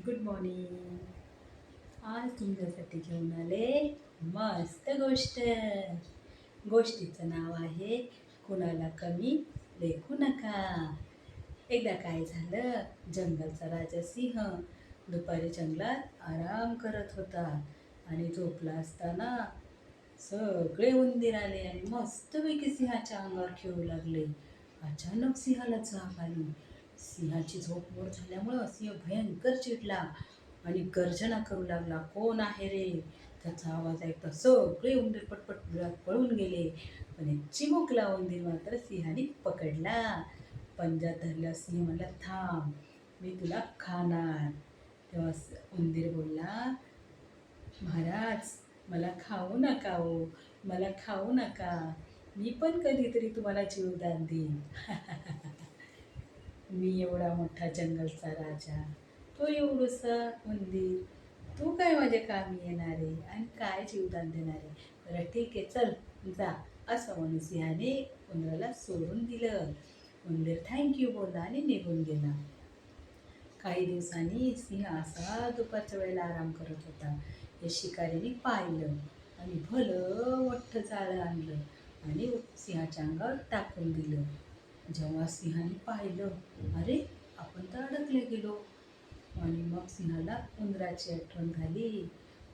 Good morning. आज तुमच्यासाठी घेऊन आले मस्त गोष्ट. गोष्टीचं नाव आहे कुणाला कमी लेखू नका. एकदा काय झालं, जंगलचा राजा सिंह दुपारी जंगलात आराम करत होता आणि झोपला असताना सगळे उंदीर आले आणि मस्तपैकी सिंहाच्या अंगावर खेळू लागले. अचानक सिंहाला जाग आली. सिंहाची झोप मोड झाल्यामुळं सिंह भयंकर चिडला आणि गर्जना करू लागला, कोण आहे रे? त्याचा आवाज ऐकता सगळे उंदीर पटपट बिळात पळून गेले. पण एक चिमुकला उंदीर मात्र सिंहाने पकडला. पंजा धरला. सिंह म्हणला, थांब, मी तुला खाणार. तेव्हा उंदीर बोलला, महाराज, मला खाऊ नका हो, मला खाऊ नका. मी पण कधीतरी तुम्हाला जीवदान देईन. मी एवढा मोठा जंगलचा राजा, तो एवढंसा उंदीर, तू काय माझ्या कामी येणार आहे आणि काय जीवदान देणार आहे? बरं ठीक आहे, चल जा, असं म्हणून सिंहाने उंदराला सोडून दिलं. उंदीर थँक्यू बोलला आणि निघून गेला. काही दिवसांनी सिंह असा दुपारच्या वेळेला आराम करत होता. हे शिकारीने पाहिलं आणि भलं मोठं जाळं आणलं आणि सिंहाच्या अंगावर टाकून दिलं. जेव्हा सिंहाने पाहिलं, अरे, आपण तर अडकले गेलो. आणि मग सिंहाला उंदराची आठवण झाली.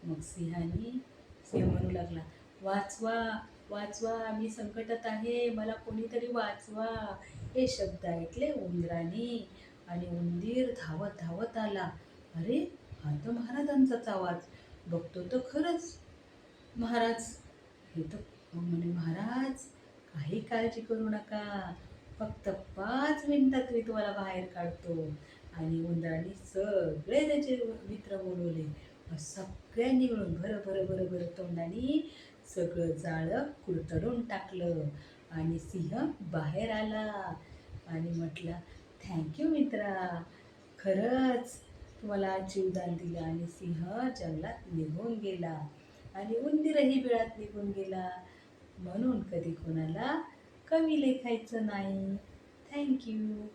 मग सिंह म्हणू लागला, वाचवा, वाचवा, मी संकटात आहे, मला कोणीतरी वाचवा. हे शब्द ऐकले उंदराने आणि उंदीर धावत धावत आला. अरे, हा तर महाराजांचाच आवाज. बघतो तर खरंच महाराज. हे तर मग म्हणे, महाराज, काही काळजी करू नका, फक्त 5 मिनिटात मी तुम्हाला बाहेर काढतो. आणि उंदराने सगळे त्याचे मित्र बोलवले. सगळ्यांनी मिळून भरं भरं भरं भरं तोंडाने सगळं जाळं कुरतडून टाकलं आणि सिंह बाहेर आला आणि म्हटला, थँक्यू मित्रा, खरंच तुम्हाला जीवदान दिलं. आणि सिंह जंगलात निघून गेला आणि उंदीरही बिळात निघून गेला. म्हणून कधी कोणाला कमी लेखायचं नाही. थँक्यू.